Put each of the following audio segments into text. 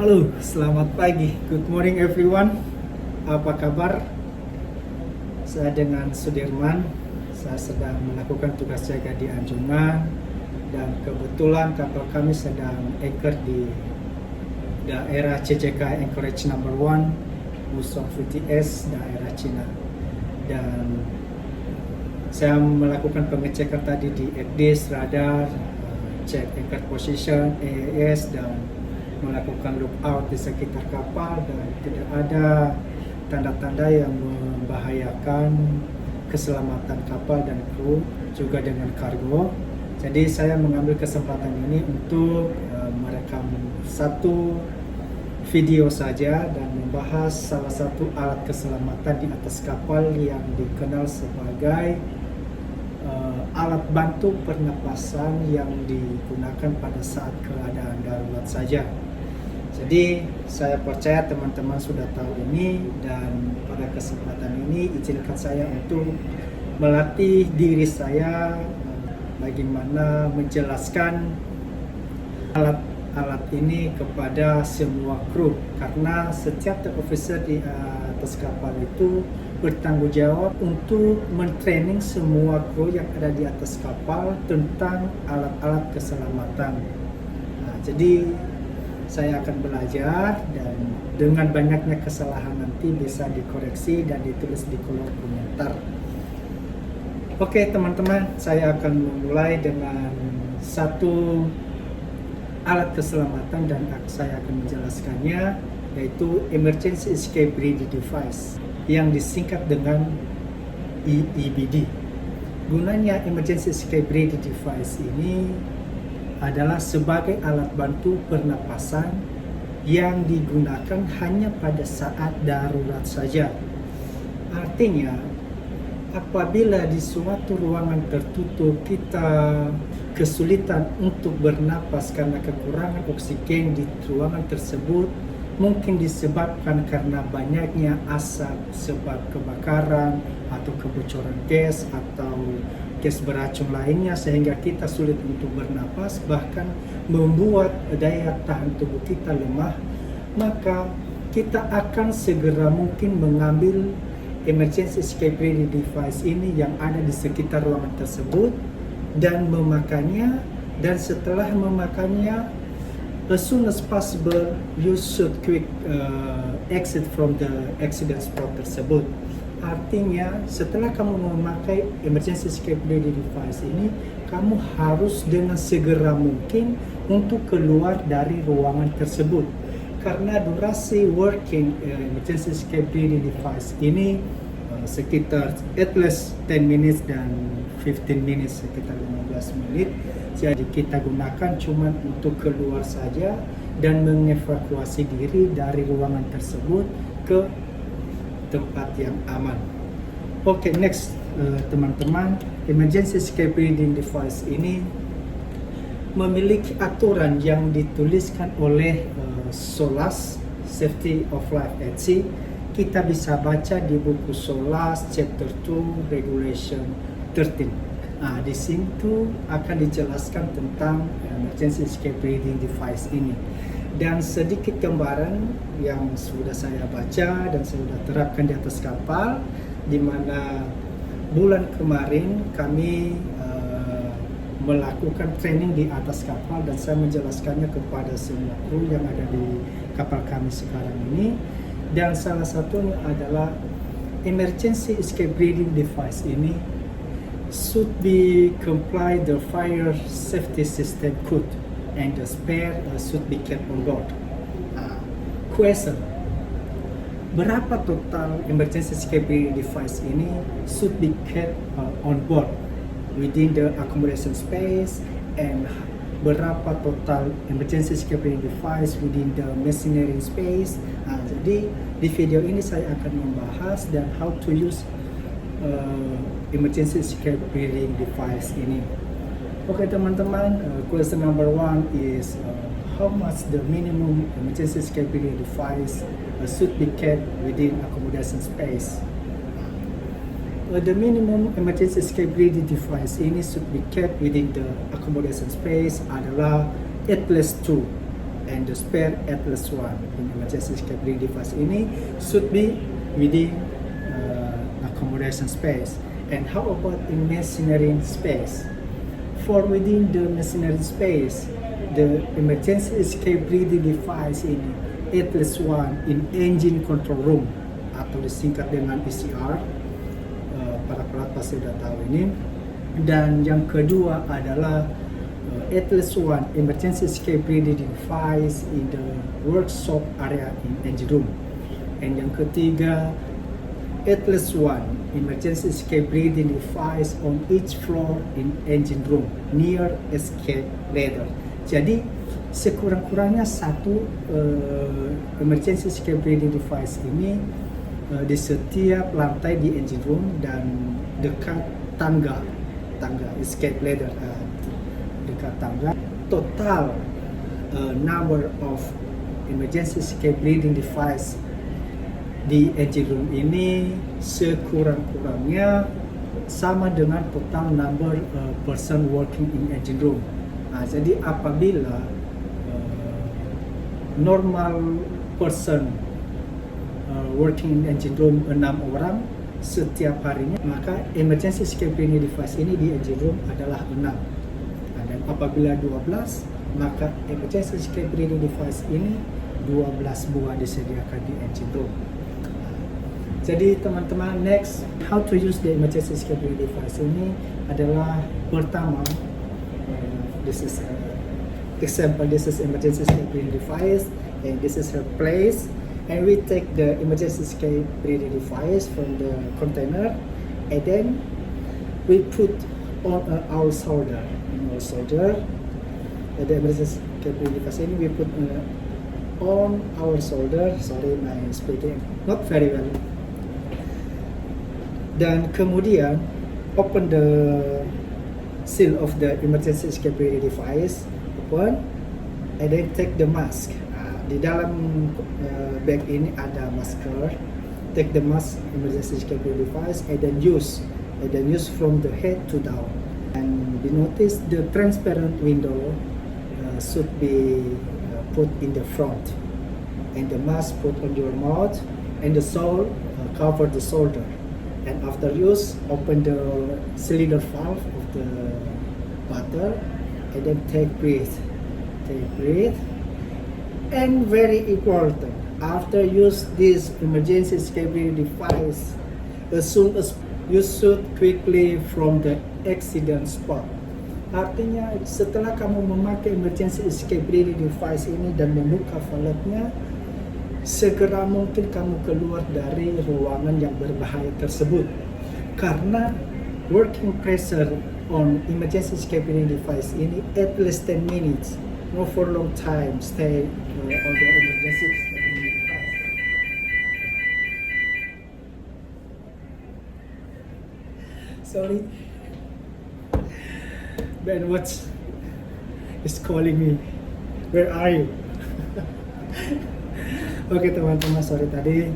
Halo, selamat pagi. Good morning everyone. Apa kabar? Saya dengan Sudirman. Saya sedang melakukan tugas jaga di Anjungan dan kebetulan kapal kami sedang anchor di daerah CJK Anchorage number 1 Musong VTS daerah Cina. Dan saya melakukan pengecekan tadi di FDIS, radar, cek anchor position, AAS, dan melakukan lookout di sekitar kapal dan tidak ada tanda-tanda yang membahayakan keselamatan kapal dan kru juga dengan kargo. Jadi saya mengambil kesempatan ini untuk merekam satu video saja dan membahas salah satu alat keselamatan di atas kapal yang dikenal sebagai alat bantu pernapasan yang digunakan pada saat keadaan darurat saja. Jadi saya percaya teman-teman sudah tahu ini, dan pada kesempatan ini izinkan saya untuk melatih diri saya bagaimana menjelaskan alat ini kepada semua kru, karena setiap officer di atas kapal itu bertanggung jawab untuk mentraining semua kru yang ada di atas kapal tentang alat-alat keselamatan. Jadi saya akan belajar, dan dengan banyaknya kesalahan nanti bisa dikoreksi dan ditulis di kolom komentar. Oke teman-teman, saya akan memulai dengan satu alat keselamatan dan saya akan menjelaskannya, yaitu Emergency Escape Ready Device yang disingkat dengan EEBD. Gunanya Emergency Escape Ready Device ini adalah sebagai alat bantu pernapasan yang digunakan hanya pada saat darurat saja. Artinya, apabila di suatu ruangan tertutup kita kesulitan untuk bernapas karena kekurangan oksigen di ruangan tersebut, mungkin disebabkan karena banyaknya asap sebab kebakaran atau kebocoran gas atau gas beracun lainnya, sehingga kita sulit untuk bernapas, bahkan membuat daya tahan tubuh kita lemah, maka kita akan segera mungkin mengambil emergency escape ready device ini yang ada di sekitar ruangan tersebut dan memakannya, dan setelah memakannya, as soon as possible you should quick exit from the accident spot tersebut. Artinya setelah kamu memakai emergency escape ready device ini, kamu harus dengan segera mungkin untuk keluar dari ruangan tersebut, karena durasi working emergency escape ready device ini sekitar at least 10 minutes dan 15 minutes, sekitar 15 menit. Jadi kita gunakan cuma untuk keluar saja dan mengevakuasi diri dari ruangan tersebut ke tempat yang aman. Oke, next teman-teman, emergency escape reading device ini memiliki aturan yang dituliskan oleh SOLAS, Safety of Life at Sea. Kita bisa baca di buku SOLAS chapter 2 regulation 13. Di situ akan dijelaskan tentang emergency escape reading device ini. Dan sedikit gambaran yang sudah saya baca dan sudah terapkan di atas kapal, di mana bulan kemarin kami melakukan training di atas kapal, dan saya menjelaskannya kepada semua kru yang ada di kapal kami sekarang ini. Dan salah satunya adalah emergency escape reading device ini should be comply the fire safety system code, and the spare should be kept on board. Question: berapa total emergency escape device ini should be kept on board within the accommodation space, and berapa total emergency escape device within the machinery space? Jadi di video ini saya akan membahas dan how to use emergency escape device ini. Oke teman-teman, question number 1 is how much the minimum emergency escape device should be kept within accommodation space. The minimum emergency escape device ini should be kept within the accommodation space adalah at least 2 and the spare Atlas 1 in emergency escape breathing device ini should be within accommodation space. And how about in machinery space? For within the machinery space, the emergency escape breathing device ini Atlas 1 in engine control room atau disingkat dengan ECR. Para pelatih pasti sudah tahu ini. Dan yang kedua adalah Atlas 1 emergency escape breathing device in the workshop area in engine room. And yang ketiga, Atlas 1 emergency escape breathing device on each floor in engine room near escape ladder. Jadi sekurang-kurangnya satu emergency escape breathing device ini di setiap lantai di engine room dan dekat tangga escape ladder, dekat tangga. Total number of emergency escape breathing device di engine room ini sekurang-kurangnya sama dengan total number person working in engine room. Jadi apabila normal person working in engine room 6 orang setiap harinya, maka emergency escape breathing device ini di engine room adalah 6. Dan apabila 12, maka emergency escape breathing device ini 12 buah disediakan di engine room. Jadi teman-teman, next how to use the emergency escape breathing device ini adalah pertama, this is example, this is emergency escape breathing device and this is her place, and we take the emergency escape breathing device from the container and then we put on our shoulder, the emergency escape breathing device ini we put on our shoulder. Sorry, my speaking not very well. Dan kemudian open the seal of the emergency escape breathing device, open, and then take the mask. Di dalam bag ini ada masker. Take the mask, emergency escape breathing device, and then use from the head to down. And you notice the transparent window should be put in the front, and the mask put on your mouth, and the shawl cover the shoulder. And after use, open the cylinder valve of the bottle and then take breath. And very important, after use this emergency escape breathing device, as soon as you should quickly from the accident spot. Artinya setelah kamu memakai emergency escape breathing device ini dan membuka valve-nya, segera mungkin kamu keluar dari ruangan yang berbahaya tersebut, karena working pressure on emergency escape breathing device ini at least 10 minutes, no for long time stay on the emergency escape breathing device. Sorry, Ben Watch is calling me. Where are you? Oke teman-teman, sorry tadi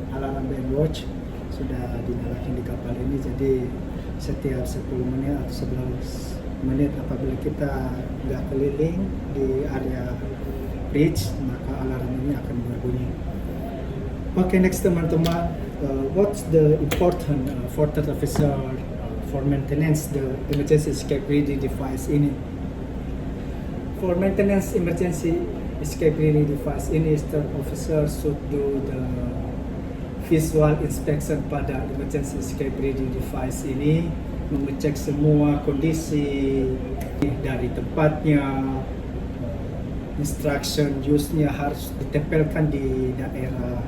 alarm band watch sudah dinyalakan di kapal ini. Jadi setiap 10 menit atau 11 menit apabila kita nggak keliling di area bridge, maka alarm ini akan berbunyi. Oke, next teman-teman, what's the important for third officer for maintenance the emergency escape breathing device ini? For maintenance emergency escape breathing device ini, third officer should do the visual inspection pada emergency escape breathing device ini, mengecek semua kondisi dari tempatnya, instruction use-nya harus ditempelkan di daerah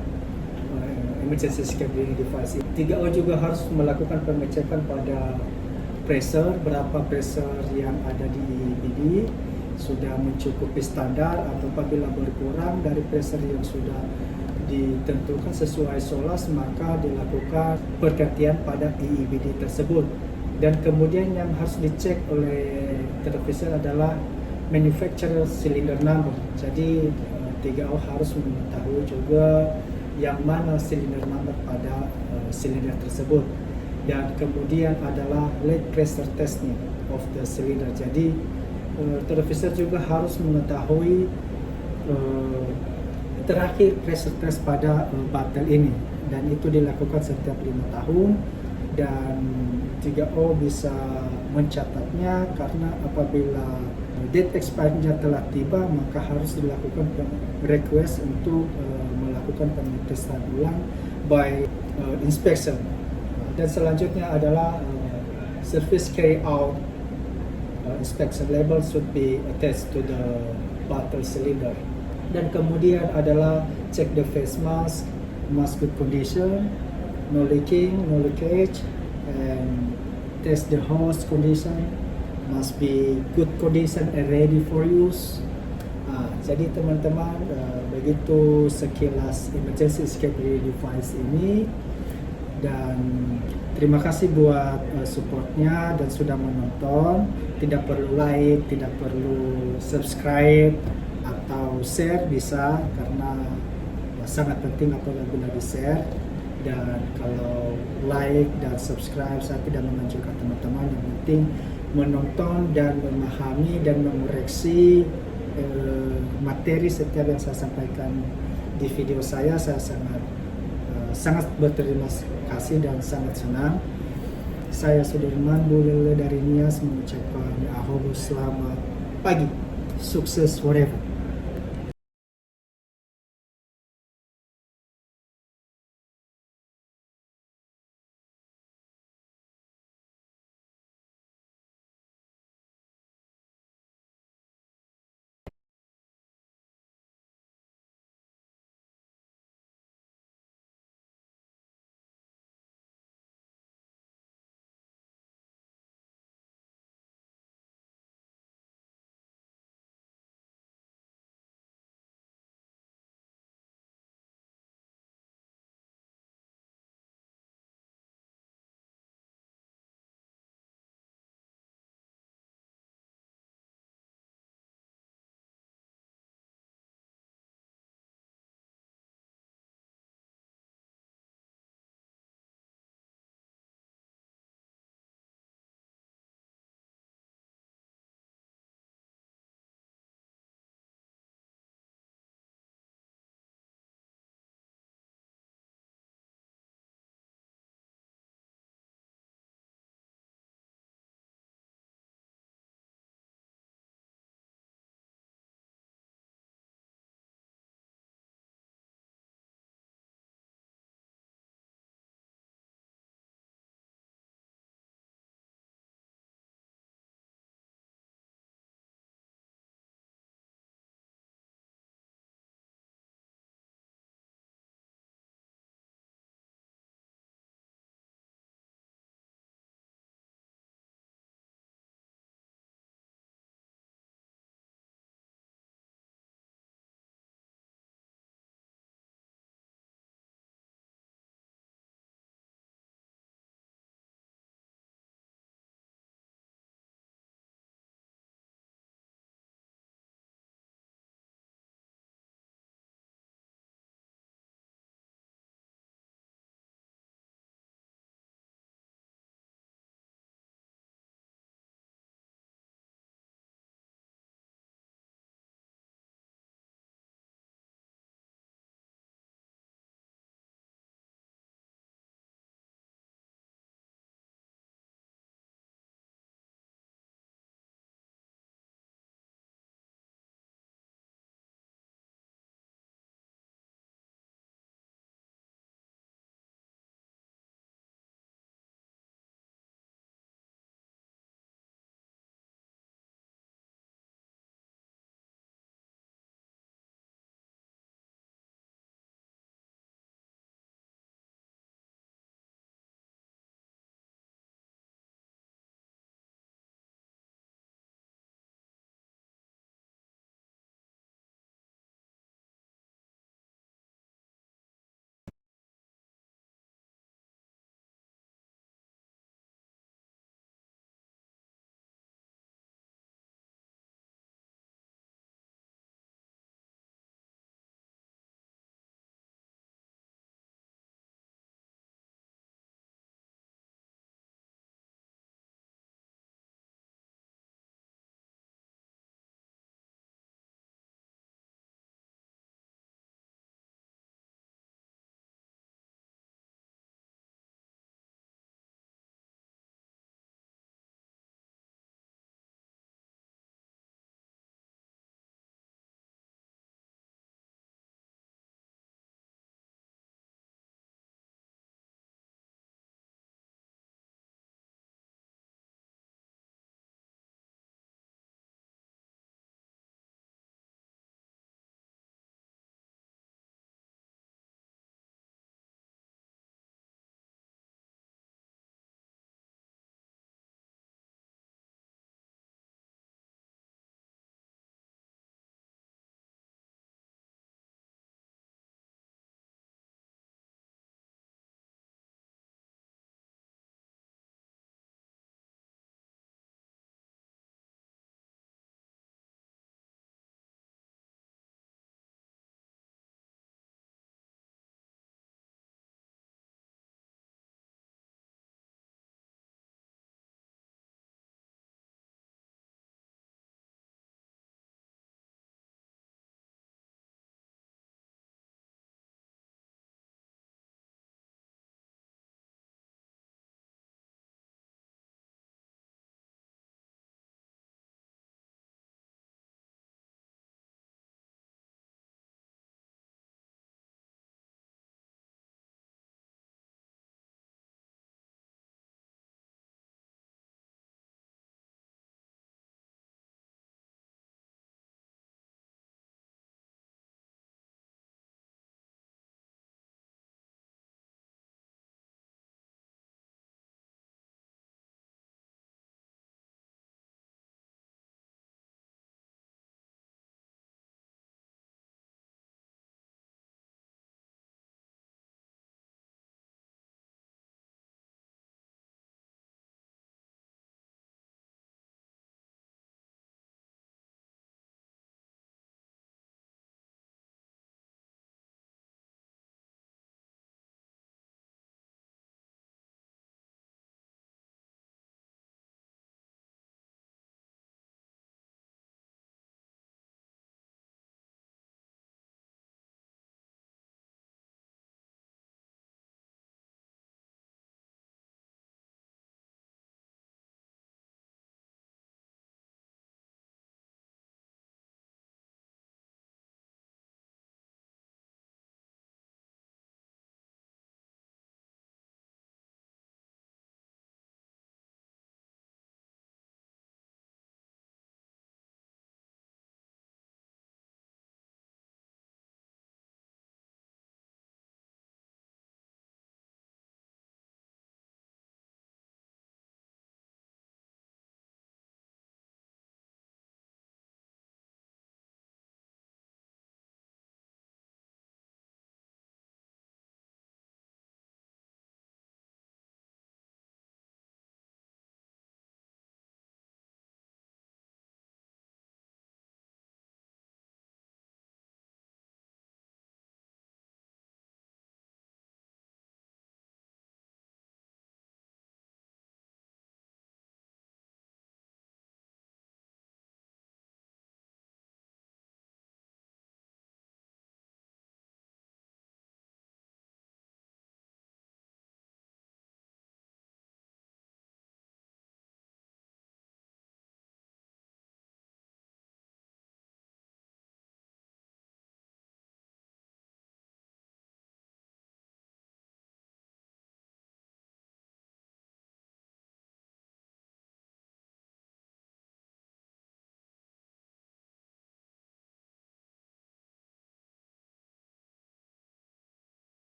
emergency escape breathing device. 3O juga harus melakukan pengecekan pada pressure, berapa pressure yang ada di EBD sudah mencukupi standar, atau apabila berkurang dari pressure yang sudah ditentukan sesuai SOLAS, maka dilakukan pergantian pada EBD tersebut. Dan kemudian yang harus dicek oleh third officer adalah manufacturer cylinder number. Jadi 3O harus mengetahui juga yang mana cylinder number pada silinder tersebut. Dan kemudian adalah lead pressure testing of the cylinder. Jadi third officer juga harus mengetahui terakhir press test pada battle ini, dan itu dilakukan setiap 5 tahun, dan 3O bisa mencatatnya karena apabila date expirednya telah tiba maka harus dilakukan request untuk melakukan pengetesan ulang by inspection. Dan selanjutnya adalah service carry out inspection label should be attached to the bottle cylinder. Dan kemudian adalah check the face mask, mask good condition, no leaking, no leakage, and test the hose condition, must be good condition and ready for use. Jadi teman-teman, begitu sekilas emergency escape device ini, dan terima kasih buat supportnya dan sudah menonton. Tidak perlu like, tidak perlu subscribe atau share bisa, karena sangat penting apabila di share. Dan kalau like dan subscribe, saya tidak menganjurkan teman-teman, yang penting menonton dan memahami dan mengoreksi materi setiap yang saya sampaikan di video saya. Saya sangat berterima kasih dan sangat senang. Saya Sudirman Bulele dari Nias mengucapkan Ahobu, selamat pagi, sukses forever.